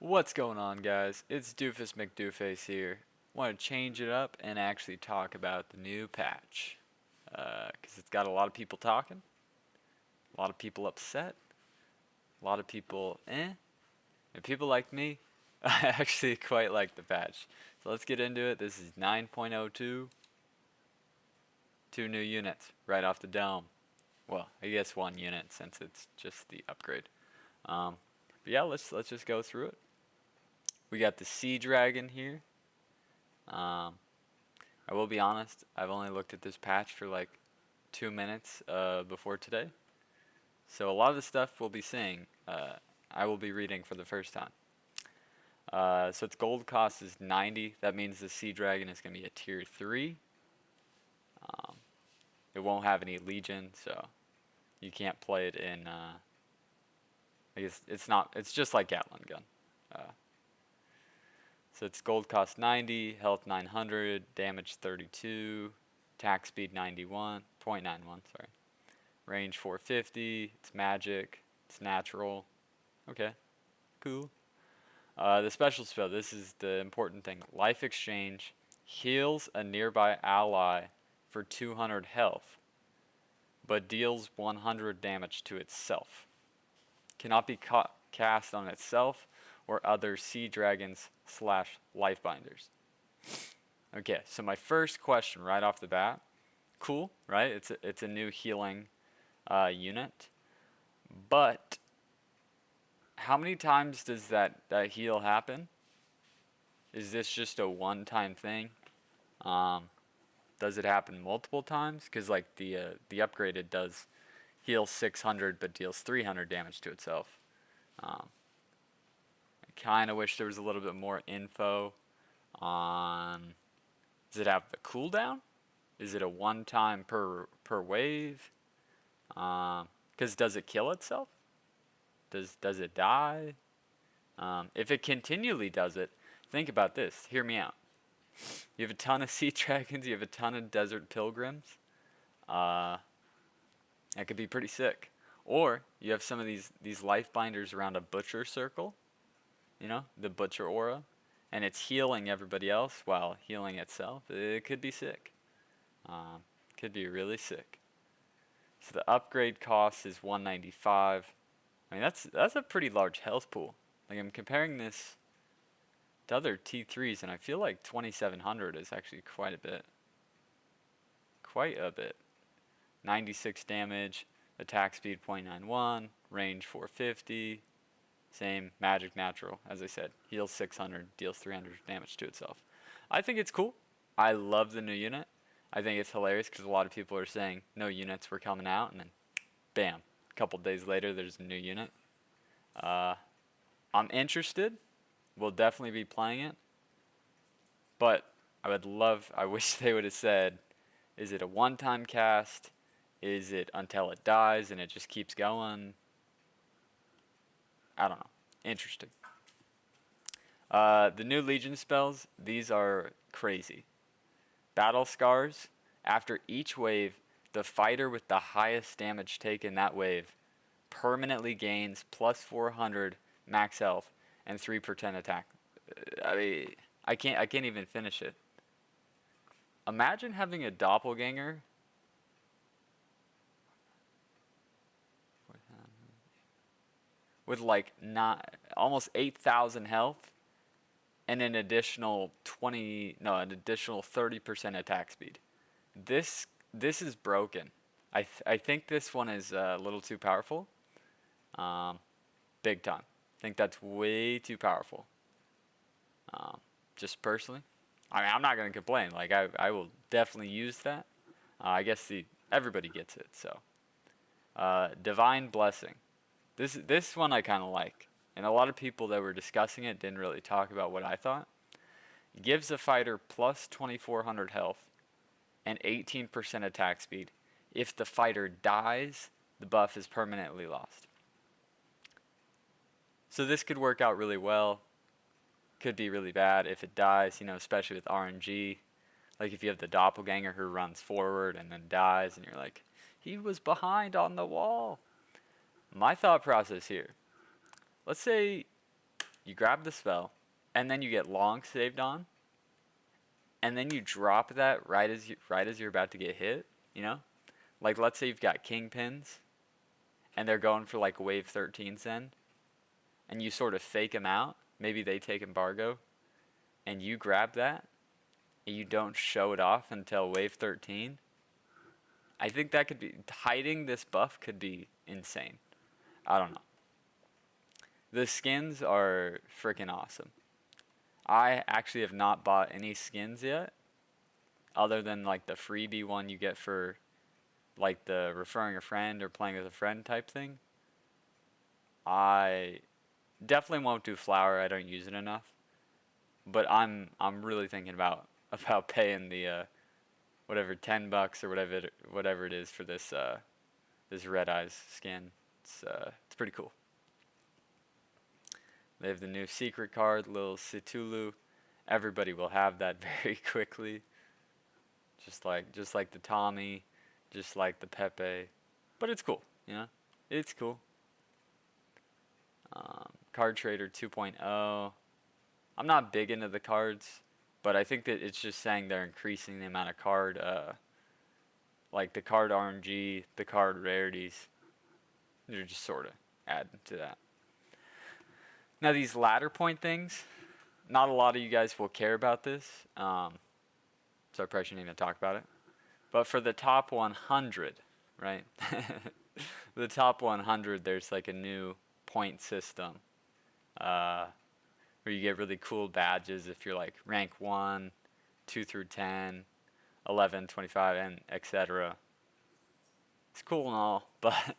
What's going on, guys? It's Doofus Mcdooface here. Want to change it up and actually talk about the new patch. Because it's got a lot of people talking, a lot of people upset, a lot of people and people like me, I actually quite like the patch. So let's get into it. This is 9.02. Two new units right off the dome. Well, I guess one unit since it's just the upgrade. But yeah, let's just go through it. We got the Sea Dragon here. I will be honest, I've only looked at this patch for like 2 minutes before today. So a lot of the stuff we'll be seeing, I will be reading for the first time. So its gold cost is 90. That means the Sea Dragon is going to be a tier 3. It won't have any Legion, so you can't play it in, I guess it's just like Gatling Gun. So its gold cost 90, health 900, damage 32, attack speed 91.91, sorry. Range 450, it's magic, it's natural. Okay, cool. The special spell, this is the important thing. Life Exchange heals a nearby ally for 200 health, but deals 100 damage to itself. Cannot be cast on itself or other sea dragons / lifebinders. Okay, so my first question right off the bat, cool, right? It's a new healing unit, but how many times does that heal happen? Is this just a one-time thing? Does it happen multiple times? Because like the upgraded does heal 600 but deals 300 damage to itself. Kind of wish there was a little bit more info on, does it have the cooldown? Is it a one time per wave? Because does it kill itself? Does it die? If it continually does it, think about this. Hear me out. You have a ton of sea dragons. You have a ton of desert pilgrims. That could be pretty sick. Or you have some of these life binders around a butcher circle. You know, the butcher aura, and it's healing everybody else while healing itself. It could be sick. Could be really sick. So the upgrade cost is 195. I mean, that's a pretty large health pool. Like, I'm comparing this to other T3s, and I feel like 2700 is actually quite a bit. Quite a bit. 96 damage, attack speed 0.91, range 450. Same, magic, natural, as I said. Heals 600, deals 300 damage to itself. I think it's cool. I love the new unit. I think it's hilarious because a lot of people are saying no units were coming out, and then bam, a couple days later there's a new unit. I'm interested. We'll definitely be playing it. But I wish they would have said, is it a one-time cast? Is it until it dies and it just keeps going? I don't know. Interesting. The new Legion spells, these are crazy. Battle Scars. After each wave, the fighter with the highest damage taken that wave permanently gains plus 400 max health and 3% attack. I mean, I can't even finish it. Imagine having a doppelganger with like almost 8,000 health and an additional 30% attack speed. This is broken. I think this one is a little too powerful. Big time. I think that's way too powerful. Just personally. I mean, I'm not going to complain. Like, I will definitely use that. I guess everybody gets it, so. Divine Blessing. This one I kind of like, and a lot of people that were discussing it didn't really talk about what I thought. It gives the fighter plus 2400 health and 18% attack speed. If the fighter dies, the buff is permanently lost. So this could work out really well. Could be really bad if it dies, you know, especially with RNG. Like if you have the doppelganger who runs forward and then dies, and you're like, he was behind on the wall. My thought process here, let's say you grab the spell, and then you get long saved on, and then you drop that right as you're about to get hit, you know? Like let's say you've got kingpins and they're going for like wave 13 send, and you sort of fake them out. Maybe they take embargo, and you grab that, and you don't show it off until wave 13. I think that could be hiding this buff could be insane. I don't know. The skins are freaking awesome. I actually have not bought any skins yet, other than like the freebie one you get for like the referring a friend or playing with a friend type thing. I definitely won't do flower. I don't use it enough. But I'm really thinking about paying the whatever $10 or whatever it is for this this Red Eyes skin. It's pretty cool. They have the new secret card, Lil Cthulhu. Everybody will have that very quickly. Just like the Tommy, just like the Pepe. But it's cool, you know? It's cool. Card Trader 2.0. I'm not big into the cards, but I think that it's just saying they're increasing the amount of card, like the card RNG, the card rarities. They're just sort of adding to that. Now these ladder point things, not a lot of you guys will care about this, so I probably shouldn't even talk about it. But for the top 100, right? The top 100, there's like a new point system, where you get really cool badges if you're like rank 1, 2 through 10, 11, 25, and etc. It's cool and all, but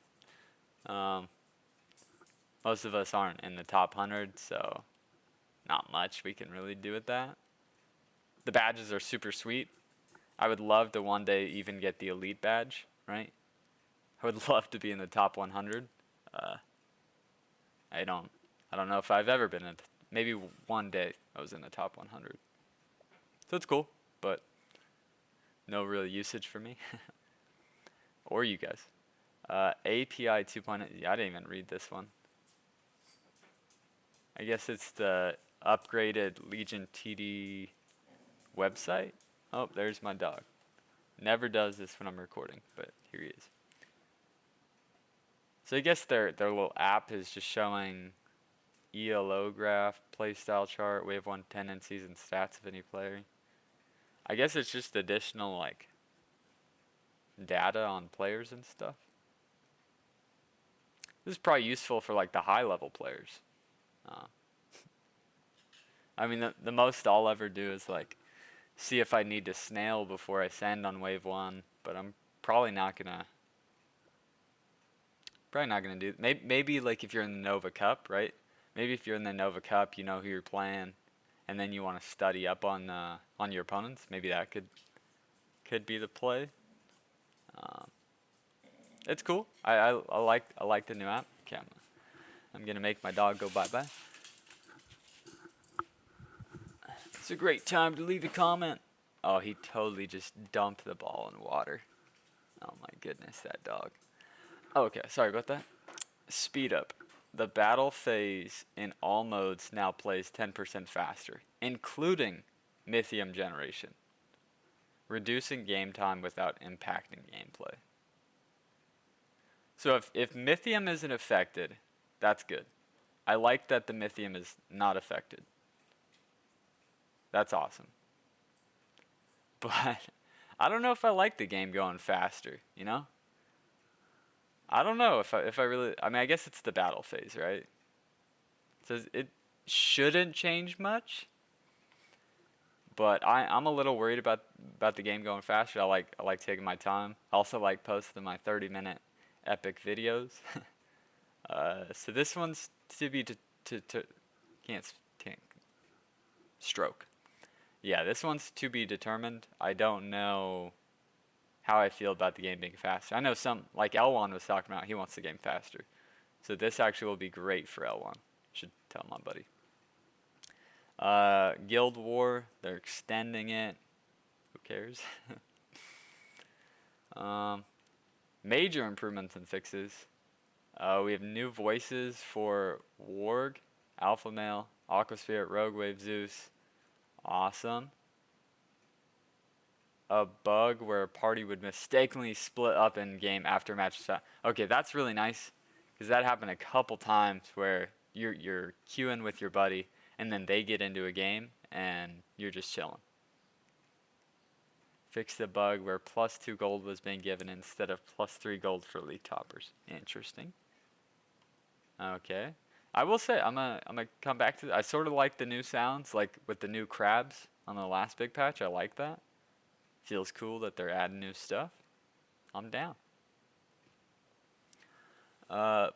most of us aren't in the top 100, so not much we can really do with that. The badges are super sweet. I would love to one day even get the elite badge, right? I would love to be in the top 100. I don't know if I've ever been in. Maybe one day I was in the top 100. So it's cool, but no real usage for me or you guys. API 2.0. Yeah, I didn't even read this one. I guess it's the upgraded Legion TD website. Oh, there's my dog. Never does this when I'm recording, but here he is. So I guess their little app is just showing ELO graph, playstyle chart, wave 1 tendencies, and stats of any player. I guess it's just additional like data on players and stuff. This is probably useful for like the high level players. I mean, the most I'll ever do is like see if I need to snail before I send on wave 1, but I'm probably not gonna do. Maybe like if you're in the Nova Cup, right? Maybe if you're in the Nova Cup, you know who you're playing, and then you want to study up on your opponents. Maybe that could be the play. It's cool. I like the new app. Okay, I'm gonna make my dog go bye-bye. It's a great time to leave a comment. Oh, he totally just dumped the ball in water. Oh my goodness, that dog. Oh, okay, sorry about that. Speed up. The battle phase in all modes now plays 10% faster, including Mythium generation, reducing game time without impacting gameplay. So if Mythium isn't affected, that's good. I like that the Mythium is not affected. That's awesome. But I don't know if I like the game going faster, you know? I don't know if I really, I mean, I guess it's the battle phase, right? So it shouldn't change much, but I'm a little worried about the game going faster. I like taking my time. I also like posting my 30-minute epic videos. So this one's to be can't stroke. Yeah, this one's to be determined. I don't know how I feel about the game being faster. I know some, like L1 was talking about, he wants the game faster. So this actually will be great for L1. Should tell my buddy. Guild War, they're extending it. Who cares? Major improvements and fixes. We have new voices for Warg Alpha Male, Aqua Spirit, Rogue Wave, Zeus. Awesome. A bug where a party would mistakenly split up in game after match start. Okay, that's really nice because that happened a couple times where you're queuing with your buddy and then they get into a game and you're just chilling. Fix the bug where +2 gold was being given instead of +3 gold for league toppers. Interesting. Okay. I will say I'm gonna come back to I sort of like the new sounds, like with the new crabs on the last big patch. I like that. Feels cool that they're adding new stuff. I'm down.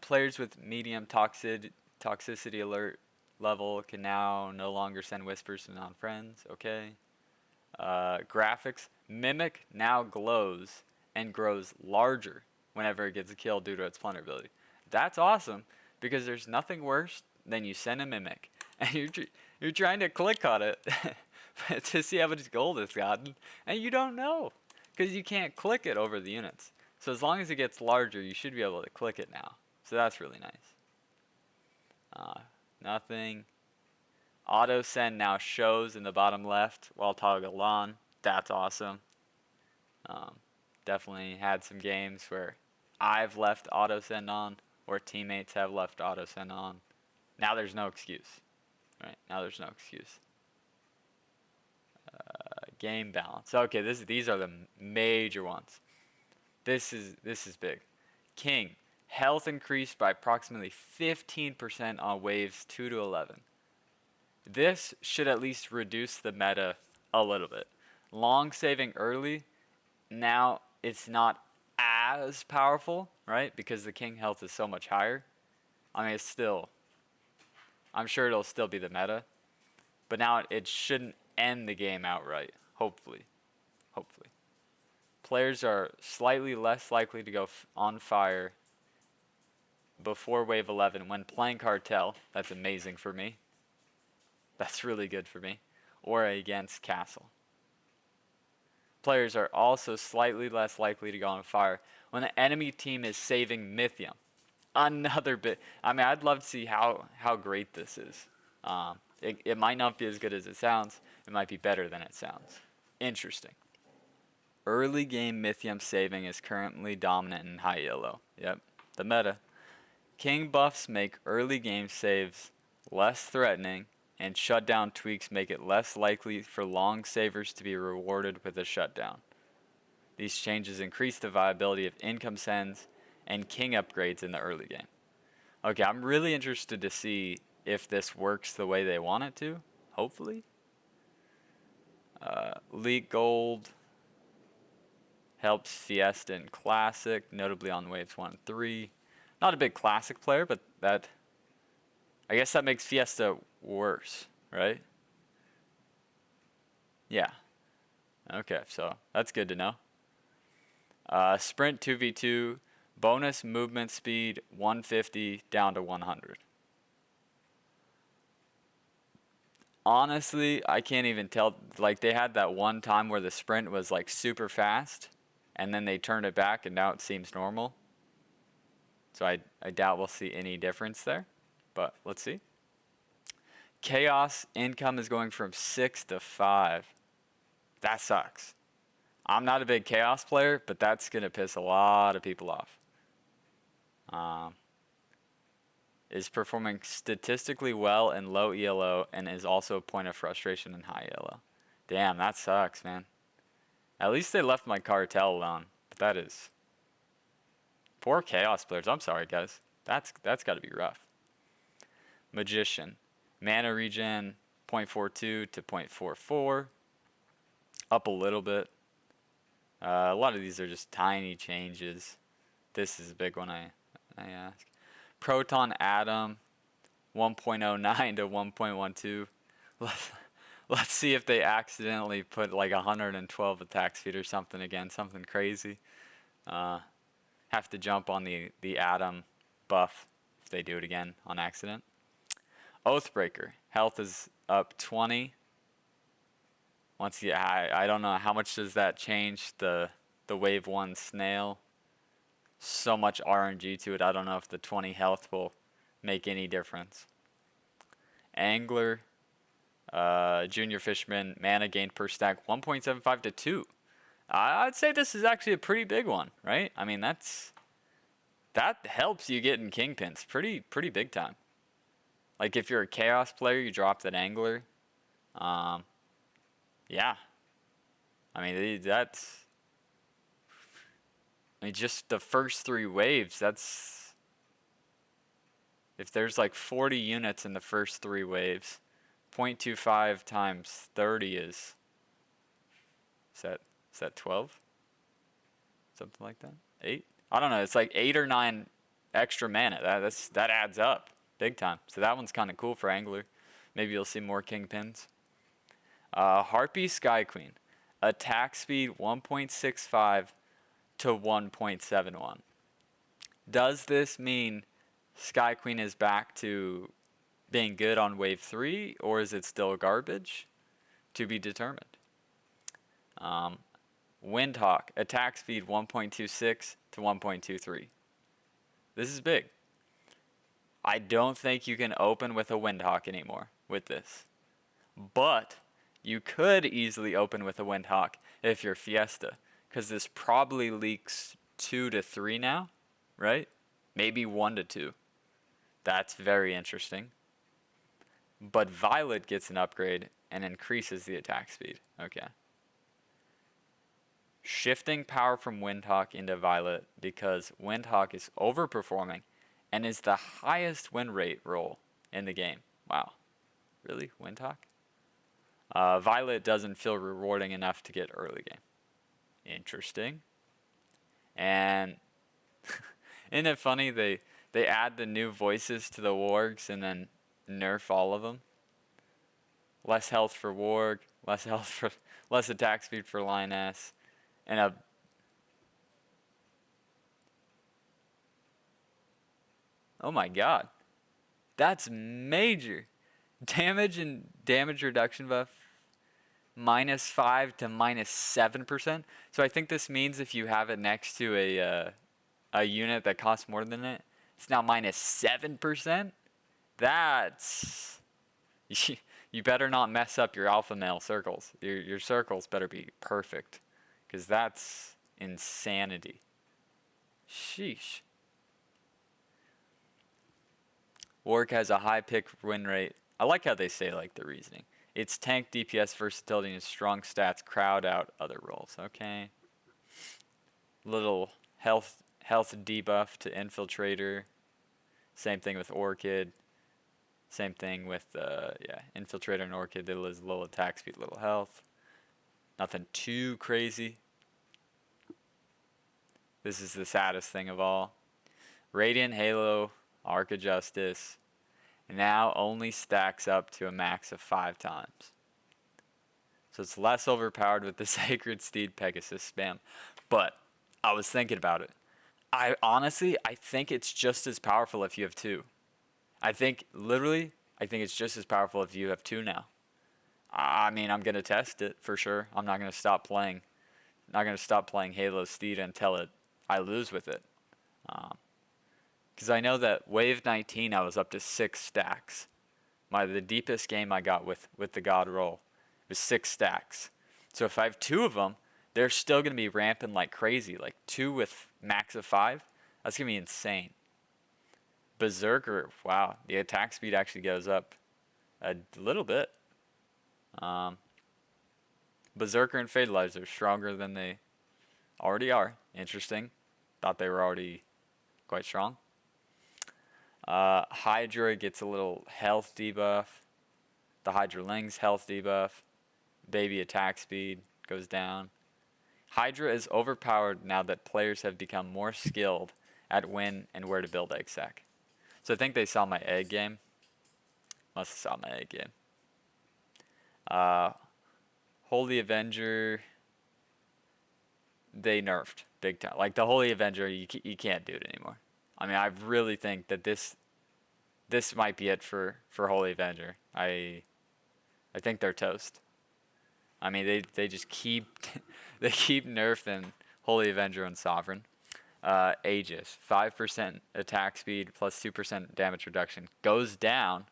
Players with medium toxicity alert level can now no longer send whispers to non-friends. Okay. Graphics. Mimic now glows and grows larger whenever it gets a kill due to its plunder ability. That's awesome because there's nothing worse than you send a Mimic and you're trying to click on it to see how much gold it's gotten, and you don't know because you can't click it over the units. So as long as it gets larger, you should be able to click it now. So that's really nice. Nothing. Auto send now shows in the bottom left while toggled on. That's awesome. Definitely had some games where I've left auto send on or teammates have left auto send on. Now there's no excuse. Right? Now there's no excuse. Game balance. Okay, these are the major ones. This is big. King, health increased by approximately 15% on waves 2 to 11. This should at least reduce the meta a little bit. Long saving early, now it's not as powerful, right? Because the king health is so much higher. I mean, it's still, I'm sure it'll still be the meta, but now it shouldn't end the game outright. Hopefully. Players are slightly less likely to go on fire before wave 11 when playing cartel. That's amazing for me. That's really good for me. Or against castle. Players are also slightly less likely to go on fire when the enemy team is saving Mythium. Another bit. I mean, I'd love to see how great this is. It might not be as good as it sounds. It might be better than it sounds. Interesting. Early game Mythium saving is currently dominant in high yellow. Yep, the meta. King buffs make early game saves less threatening, and shutdown tweaks make it less likely for long savers to be rewarded with a shutdown. These changes increase the viability of income sends and king upgrades in the early game. Okay, I'm really interested to see if this works the way they want it to. Hopefully. League Gold helps Fiesta in Classic, notably on waves 1 and 3. Not a big Classic player, but I guess that makes Fiesta worse, right? Yeah. Okay, so that's good to know. Sprint 2v2, bonus movement speed 150 down to 100. Honestly, I can't even tell. Like, they had that one time where the sprint was like super fast, and then they turned it back, and now it seems normal. So I doubt we'll see any difference there, but let's see. Chaos income is going from 6 to 5. That sucks. I'm not a big Chaos player, but that's going to piss a lot of people off. Is performing statistically well in low ELO and is also a point of frustration in high ELO. Damn, that sucks, man. At least they left my cartel alone, but that is... Poor Chaos players. I'm sorry, guys. That's got to be rough. Magician. Mana regen 0.42 to 0.44. Up a little bit. A lot of these are just tiny changes. This is a big one I ask. Proton Atom 1.09 to 1.12. Let's see if they accidentally put like 112 attack speed or something again, something crazy. Have to jump on the Atom buff if they do it again on accident. Oathbreaker. Health is up 20. Once you, I don't know how much does that change the wave 1 snail. So much RNG to it. I don't know if the 20 health will make any difference. Angler, Junior Fisherman, mana gained per stack 1.75 to 2. I'd say this is actually a pretty big one, right? I mean, that helps you get in kingpins pretty big time. Like if you're a chaos player, you drop that Angler. Yeah. I mean, just the first 3 waves, that's... If there's like 40 units in the first 3 waves, 0.25 times 30 is that 12? Something like that? 8? I don't know. It's like 8 or 9 extra mana. That adds up big time. So that one's kind of cool for Angler. Maybe you'll see more kingpins. Harpy Sky Queen. Attack speed 1.65 to 1.71. Does this mean Sky Queen is back to being good on wave 3, or is it still garbage? To be determined. Windhawk, attack speed 1.26 to 1.23. This is big. I don't think you can open with a Windhawk anymore with this. But you could easily open with a Windhawk if you're Fiesta, because this probably leaks 2 to 3 now, right? Maybe 1 to 2. That's very interesting. But Violet gets an upgrade and increases the attack speed. Okay. Shifting power from Windhawk into Violet because Windhawk is overperforming and is the highest win rate role in the game. Wow. Really? Windhawk? Violet doesn't feel rewarding enough to get early game. Interesting. And isn't it funny they add the new voices to the wargs and then nerf all of them? Less health for warg, less attack speed for lioness, and oh my god, that's major. Damage and damage reduction buff -5 to -7%. So I think this means if you have it next to a unit that costs more than it, it's now -7%. That's you better not mess up your alpha male circles. Your circles better be perfect, because that's insanity. Sheesh. Warg has a high pick win rate. I like how they say like the reasoning. Its tank DPS versatility and strong stats crowd out other roles. Okay. Little health debuff to Infiltrator. Same thing with Orchid. Same thing with Infiltrator and Orchid. They lose little attack speed, little health. Nothing too crazy. This is the saddest thing of all. Radiant Halo, Arc of Justice, now only stacks up to a max of 5 times. So it's less overpowered with the Sacred Steed Pegasus spam. But I was thinking about it. I think it's just as powerful if you have 2. I think it's just as powerful if you have 2 now. I mean, I'm going to test it for sure. I'm not going to stop playing. Not going to stop playing Halo Steed until I lose with it. Because I know that wave 19 I was up to 6 stacks. The deepest game I got with the God roll was 6 stacks. So if I have 2 of them, they're still going to be ramping like crazy. Like 2 with max of 5. That's going to be insane. Berserker, wow. The attack speed actually goes up a little bit. Berserker and Fatalizer are stronger than they already are. Interesting. Thought they were already quite strong. Hydra gets a little health debuff. The Hydraling's health debuff. Baby attack speed goes down. Hydra is overpowered now that players have become more skilled at when and where to build egg sack. So I think they saw my egg game. Must have saw my egg game. Holy Avenger, they nerfed big time. Like the Holy Avenger, you can't do it anymore. I mean, I really think that this might be it for Holy Avenger. I think they're toast. I mean, they just keep they keep nerfing Holy Avenger and Sovereign. Aegis, 5% attack speed plus 2% damage reduction goes down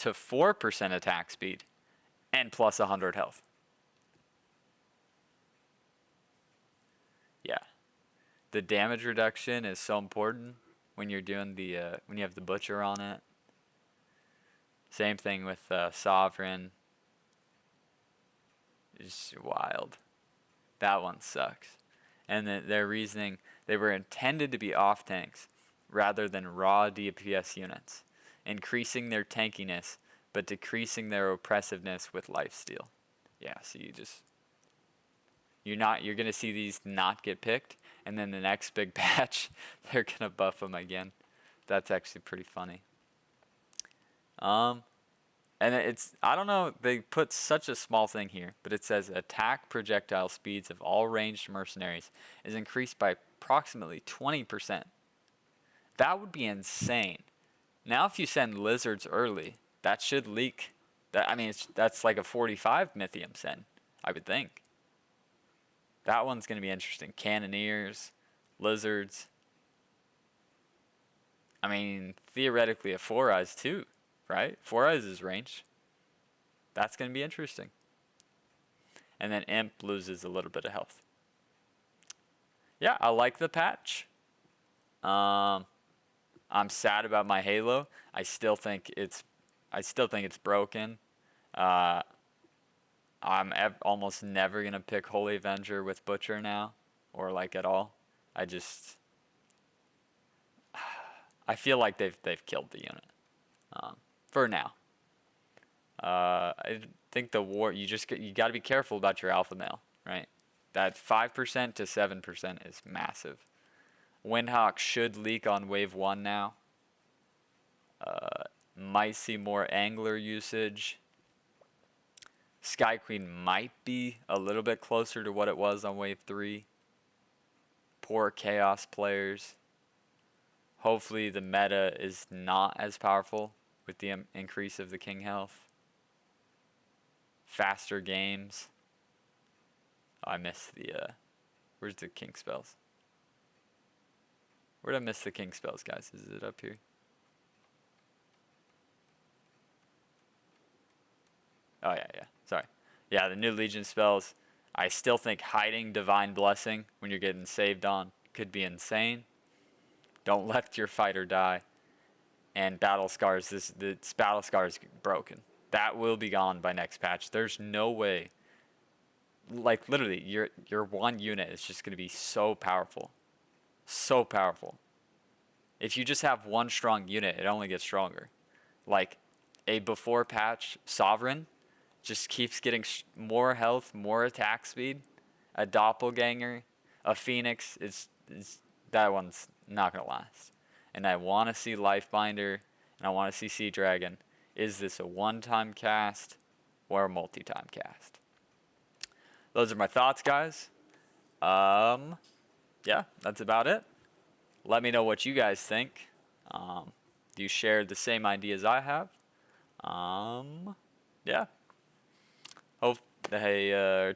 to 4% attack speed and plus 100 health. Yeah. The damage reduction is so important when you're doing the when you have the butcher on it. Same thing with Sovereign. It's wild. That one sucks. And their reasoning, they were intended to be off tanks rather than raw DPS units, increasing their tankiness but decreasing their oppressiveness with lifesteal. Yeah, so you're gonna see these not get picked, and then the next big patch they're gonna buff them again. That's actually pretty funny. And I don't know, they put such a small thing here, but it says attack projectile speeds of all ranged mercenaries is increased by approximately 20%. That would be insane. Now if you send lizards early, that should leak. That's like a 45 Mythium send, I would think. That one's going to be interesting. Cannoneers, lizards. I mean, theoretically a 4 eyes too, right? 4 eyes is range. That's going to be interesting. And then Imp loses a little bit of health. Yeah, I like the patch. I'm sad about my Halo. I still think it's broken. I'm almost never gonna pick Holy Avenger with Butcher now, or like at all. I feel like they've killed the unit for now. I think the war you got to be careful about your alpha male, right? That 5% to 7% is massive. Windhawk should leak on wave 1 now. Might see more angler usage. Sky Queen might be a little bit closer to what it was on wave 3. Poor Chaos players. Hopefully the meta is not as powerful with the increase of the King health. Faster games. Oh, I missed the, where's the King spells? Where'd I miss the King spells, guys? Is it up here? Oh, yeah. Sorry. Yeah, the new Legion spells. I still think hiding Divine Blessing when you're getting saved on could be insane. Don't let your fighter die. And Battle Scars, this Battle Scars broken. That will be gone by next patch. There's no way. Like, literally, your one unit is just going to be so powerful. So powerful. If you just have one strong unit, it only gets stronger. Like, a before patch Sovereign just keeps getting more health, more attack speed. A Doppelganger, a Phoenix, that one's not going to last. And I want to see Lifebinder, and I want to see Sea Dragon. Is this a one-time cast or a multi-time cast? Those are my thoughts, guys. Yeah, that's about it. Let me know what you guys think. Do you share the same ideas I have? Yeah. Hope I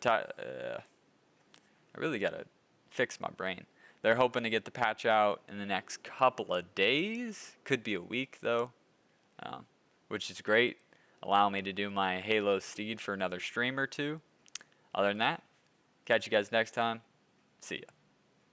really gotta fix my brain. They're hoping to get the patch out in the next couple of days. Could be a week though, which is great. Allow me to do my Halo Steed for another stream or two. Other than that, catch you guys next time. See ya.